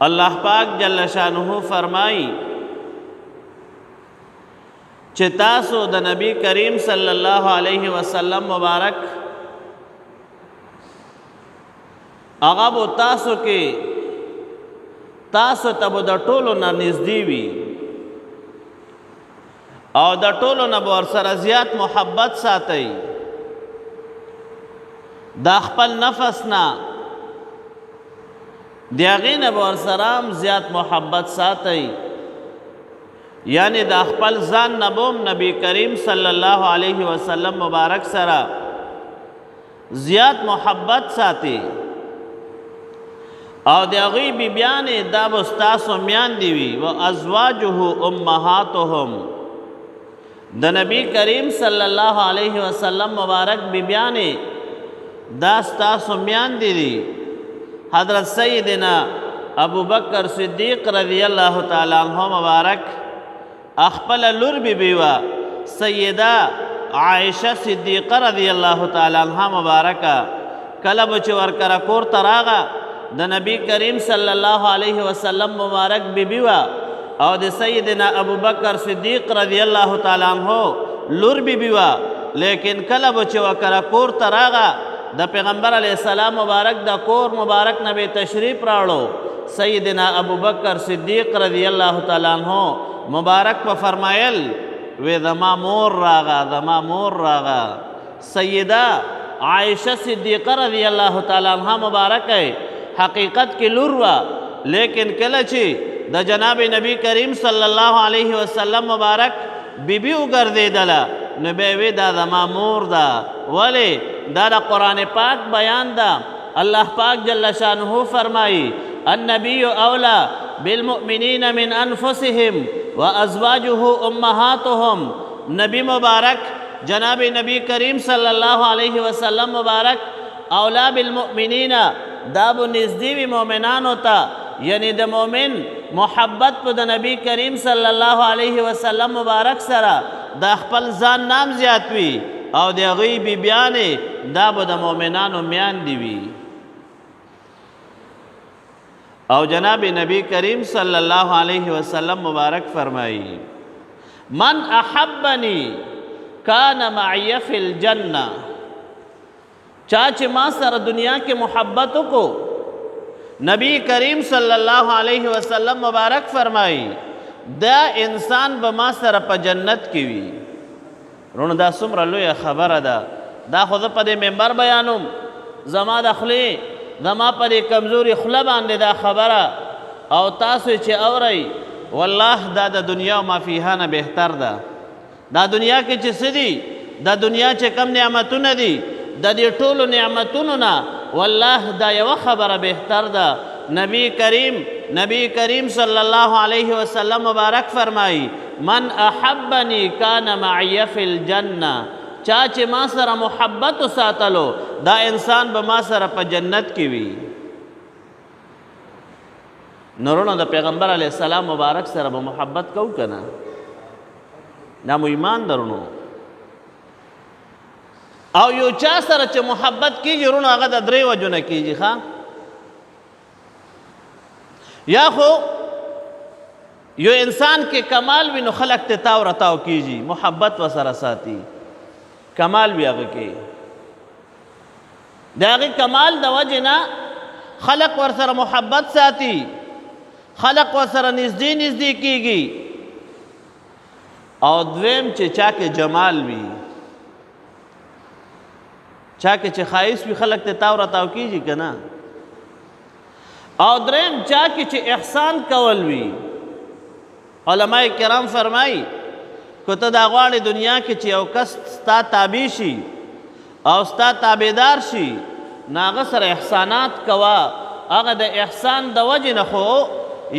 الله پاک جل شانه فرمایي چې تاسو د نبی کریم صلی الله علیه وسلم مبارک هغه به تاسو کې تاسو ته به د ټولو نه نږدې وي او د ټولو نه به ورسره زیات محبت ساتئ د خپل نفس نه د هغې نه به ورسره هم زیات محبت ساتئ یعنی د خپل ځان نه به هم نبی کریم صلی الله علیه وسلم مبارک سره زیات محبت ساتي او د هغوی بیبیانې دا به ستاسو میاندې وي و ازواجه امهاتهم د نبی کریم صلی الله علیه وسلم مبارک بیبیانې دا ستاسو میاندې دي حضرت سیدنا ابو بکر صدیق رضی الله تعالی عنہ مبارک خپل لور بیبي وه سیده عائشه صدیقه رضی الله تعالی عنها مبارکه کله به چې ورکره کور ته راغه د نبی کریم صلی الله علیه وسلم مبارک بیبي وه او د سیدنا ابو بکر صدیق رضی الله تعالی عنہ لور بیبي وه لیکن کله به چې ورکره کور ته راغه د پیغمبر علیه السلام مبارک د کور مبارک نه به تشریف راوړو سیدنا ابو بکر صدیق رضی الله تعالی عنہ مبارک په فرمایل وی زما مور راغه زما مور راغه سیده عائشه صدیقه رضی الله تعالی عنها مبارک حقیقت کې لور وه لیکن کله چې د جناب نبی کریم صلی الله علیه وسلم مبارک بیبي وګرځېدله نو به وی دا زما مور ده ولې دا د قرآن پاک بیان ده الله پاک جل شانه فرمایي النبی اولا بالمؤمنین من انفسهم وازواجه امهاتهم نبی مبارک جناب نبی کریم صلی الله علیه وسلم مبارک اولا بالمؤمنین دا به نږدې وي مؤمنانو ته یعنی د مؤمن محبت په د نبی کریم صلی الله علیه وسلم مبارک سره د خپل ځان نام زیات وي او د هغوی بیبیانې دا به د مؤمنانو میاندې وي او جناب نبی کریم صلی الله علیه وسلم مبارک فرمائی من احبنی کان معی فی الجنہ چاچے ما سر دنیا کے محبت کو نبی کریم صلی اللہ علیہ وسلم مبارک فرمائی دا انسان بما سر پا جنت کی وی رون دا سمر لوی خبر دا خود پا دے ممبر بیانوم زما دخلی زما په دې کمزوري خوله باندې دا خبره او تاسو چې اورئ والله دا د دنیا او ما فیها نه بهتر ده دا دنیا کې چې څه دي دا دنیا چې کم نعمتونه دي د دې ټولو نعمتونو نه والله دا یوه خبره بهتر ده نبی کریم صلی الله علیه وسلم مبارک فرمایي من احبنی کان معی فی الجنه چا چې ما سره محبت ساتلو دا انسان به ما سره په جنت کې وي نورونو د پیغمبر علیه السلام مبارک سره به محبت کو کنه دا مو ایمان درونو او یو چا سره چې محبت کیږي رونو هغه د درې وجو نه کیږي ښه یا خو یو انسان کې کمال وي نو خلق ته تاو رتاو کیږي محبت وسره ساتي کمال بھی هغه کې د هغې کمال د وجې نه خلق ورسره محبت ساتي خلق ورسره نږدې کیږي او دویم چې چا کې جمال وي چا کې چې ښایست وي خلق ته تاو راتاو کیږي که نه او دریم چا کې چې احسان کول وي علماء کرام فرمایي که ته دا غواړې دنیا کې چې یو کس ستا تابع شي او ستا تابعدار شي نو هغه سره احسانات کوه هغه د احسان د وجې نه خو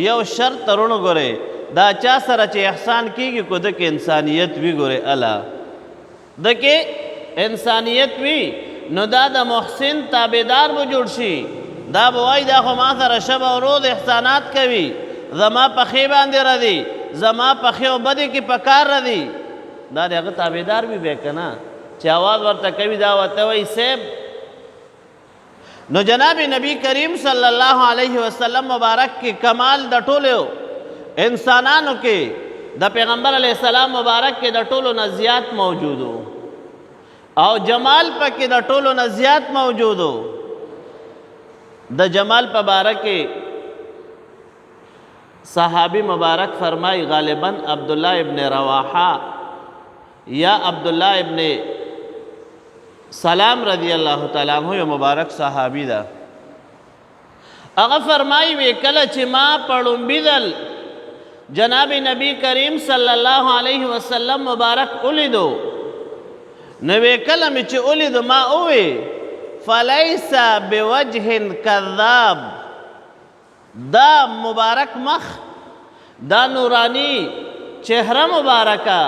یو شرط ترونه ګورې دا چا سره چې احسان کیږي کو ده کې انسانیت وي ګورې الله ده کې انسانیت وي نو دا د محسن تابعدار به جوړ شي دا به وایي دا خو ما سره شب او روز احسانات کوي زما پښې باندې راځي زما پښې او بدې کې په کار راځي دا د هغه تابعدار وي بیا که نه چې اواز ورته کوي دا ورته وایي صیب نو جناب نبی کریم صلی الله علیه وسلم مبارک کې کمال د ټولو انسانانو کې د پیغمبر علیه السلام مبارک کې د ټولو نه زیات موجودو او جمال پکې د ټولو نه زیات موجودو. د جمال په باره کې صحابی مبارک فرمائی غالباً عبداللہ ابن رواحہ یا عبداللہ ابن سلام رضی اللہ تعالیٰ عنہ یو مبارک صحابی دا. اغا فرمائی وی کله چې ما پړومبي دل جناب نبی کریم صلی اللہ علیہ وسلم مبارک اولیدو نو وی کله می چې اولیدو ما اوی فلیس بوجه کذاب، دا مبارک مخ، دا نورانی چهره مبارکه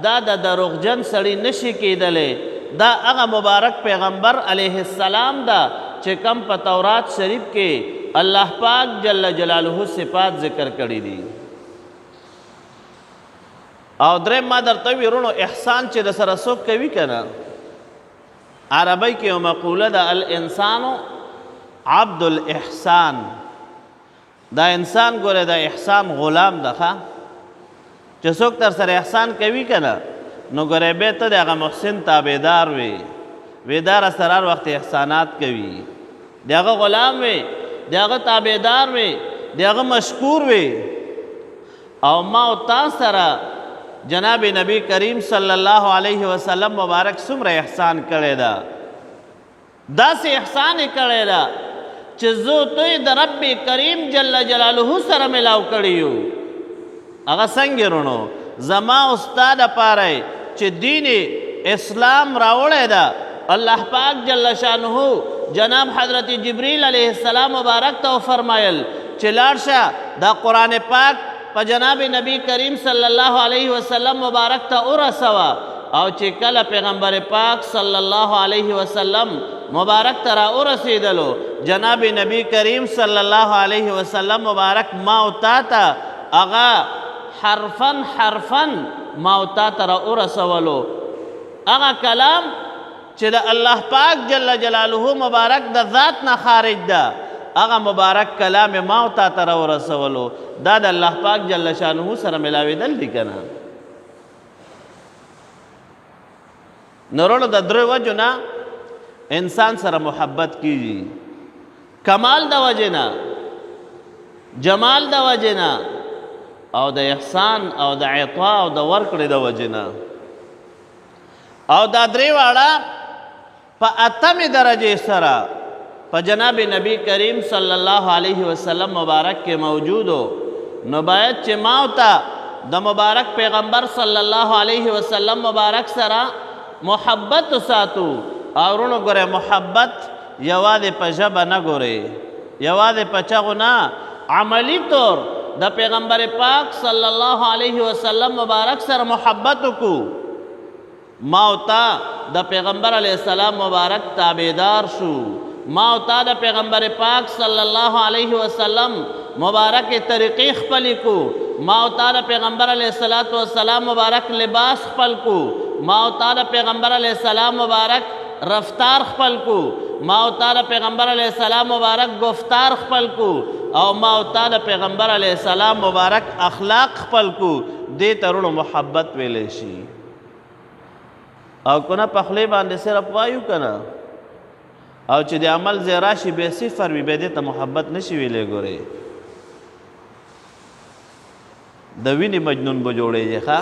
دا د دروغجن سړی نشي کېدلی. دا هغه مبارک پیغمبر علیه السلام دا چې کم په تورات شریف کې الله پاک جل جلاله صفات ذکر کړي دي. او درې ما درته ویرونو احسان چې د سره څوک کوي که نه، عربی کې یو مقوله ده الانسانو عبد الاحسان. دا انسان ګوره د احسان غلام ده ښه، چې څوک تر سره احسان کوي که نه نو ګوره بیا ته د هغه محسن تابعدار وي، ویدار سره هر وخت احسانات کوي، د هغه غلام وي، د هغه تابعدار وي، د هغه مشکور وي. او ما او تا سره جناب نبی کریم صلی الله علیه وسلم مبارک څومره احسان کړی ده. داسې احسان یې کړی ده چې زه توی د رب کریم جل جلاله سره ملاو کړی یو. هغه څنګه رونو زما استاد پاره چې دین اسلام راوړی ده، الله پاک جل شانه جناب حضرت جبریل علیه السلام مبارک ته فرمایل چې لاړ شه دا قرآن پاک په جناب نبی کریم صلی الله علیه وسلم مبارک ته ورسوه. او چې کله پیغمبر پاک صلی الله علیه وسلم مبارک ته را ورسېدلو جناب نبی کریم صلی الله علیه وسلم مبارک ما او تا ته هغه حرفن حرفن ما او تا ته را ورسولو. هغه کلام چې د الله پاک جل جلاله مبارک د ذات نه خارج ده، هغه مبارک کلام ما او تا ته را ورسولو. دا د الله پاک جل شانه سره ملاوېدل دي که نه. نورونو د درې وجو نه انسان سره محبت کیږي، کمال د وجې نه، جمال د وجې نه، او د احسان او د عطا او د ورکړې د وجې نه. او دا درې واړه په اتمې درجې سره په جناب نبی کریم صلی الله علیه وسلم مبارک کې موجودو. نو باید چې ما او ته د مبارک پیغمبر صلی الله علیه وسلم مبارک سره محبت ساتو. او ورونو ګوره محبت یوازې په ژبه نه ګورئ، یوازې په چغو نه، عملی طور د پیغمبر پاک صلی الله علیه وسلم مبارک سره محبت وکړو. ما او تا د پیغمبر علیه السلام مبارک تابعدار شو، ما او تا د پیغمبر پاک صلی الله علیه وسلم مبارک طریقې خپلې کو، ما او تا د پیغمبر علیه السلام مبارک لباس خپل کو، ما او تا د پیغمبر علیه السلام مبارک رفتار خپل کو، ما او تا د پیغمبر علیه السلام مبارک گفتار خپل کو، او ما او تا د پیغمبر علیه السلام مبارک اخلاق خپل کو. دې ته ورونو محبت ویلی شي. او کنه په خولې باندې صرف وایو کنه، او چې د عمل ځای راشي بې صفر وي بیا دې ته محبت نشي ویلی. ګورې د وینې مجنون به جوړېږي ښه،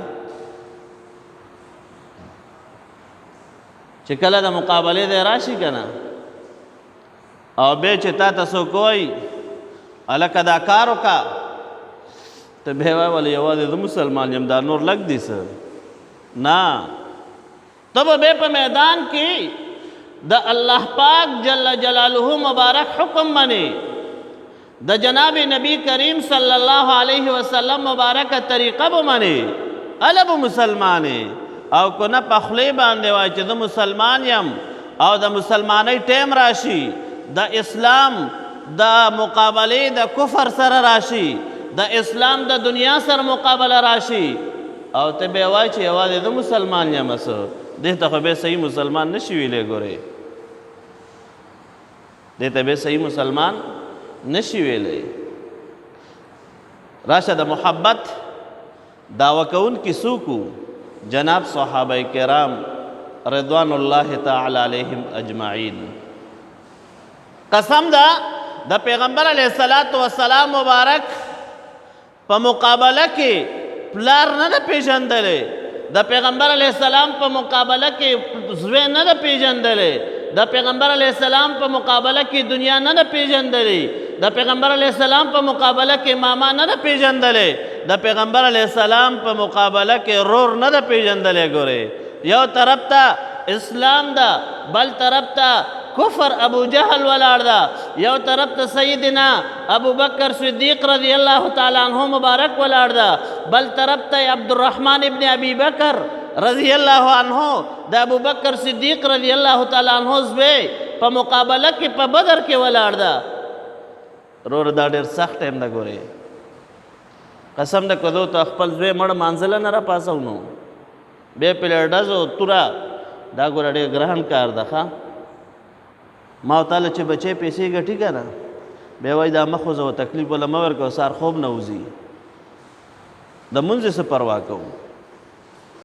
چې کله د مقابلې ځای راشي که نه او بیا چې تا ته څوک وایي هلکه دا کار وکړه، ته بیا وایې ولې یوازې زه مسلمان یم دا نور لږ دي څه نه. ته به بیا په میدان کې د الله پاک جل جلاله مبارک حکم منې، د جناب نبی کریم صلی الله علیه وسلم مبارک طریقه به منې، هله به مسلمانې. او که نه په خولې باندې وایي چې زه مسلمان یم او د مسلمانۍ ټیم راشي، د اسلام د مقابلې د کفر سره راشي، د اسلام د دنیا سره مقابله راشي، او ته بیا وایي چې یوازې زه مسلمان یم څه، دې ته خو بیا صحیح مسلمان نشي ویلی. ګورې دې ته به صحیح مسلمان نشي ویلی. راشه د محبت دعوه کوونکي څوک وو؟ جناب صحابه کرام رضوان الله تعالی علیهم اجمعین. قسم ده د پیغمبر علیه السلام مبارک په مقابله کې پلار نه ده پیژندلی، د پیغمبر علیه السلام په مقابله کې زوی نه ده پیژندلی، د پیغمبر علیه السلام په مقابله کې دنیا نه ده پیژندلی، د پیغمبر علیه السلام په مقابله کې ماما نه ده پیژندلی، د پیغمبر علیه السلام په مقابله کې رور نه ده پیژندلی. ګورې یو طرف ته اسلام ده، بل طرف ته کفر ابو جهل ولاړ ده، یو طرف ته سیدنا ابو بکر صدیق رضی الله تعالی عنہ مبارک ولاړ ده، بل طرف ته عبدالرحمن ابن ابی بکر رضی الله عنہ د ابو بکر صدیق رضی الله تعالی عنہ زوی په مقابله کې په بدر کې ولاړ ده. رور دا ډېر سخت ټایم ده. ګورې قسم ده کدو ته خپل زوی مړ مانځله نه را پاسو نو بیا پې ډزو توره دا ګوره ډېر ګران کار ده. ښه ما تعالی چې بچې پیسې ګټي که نه بیا وایي دا مخ وځه تکلیف وله مه ورکوه سار خوب نه وځي د مونځ څه پروا کوو.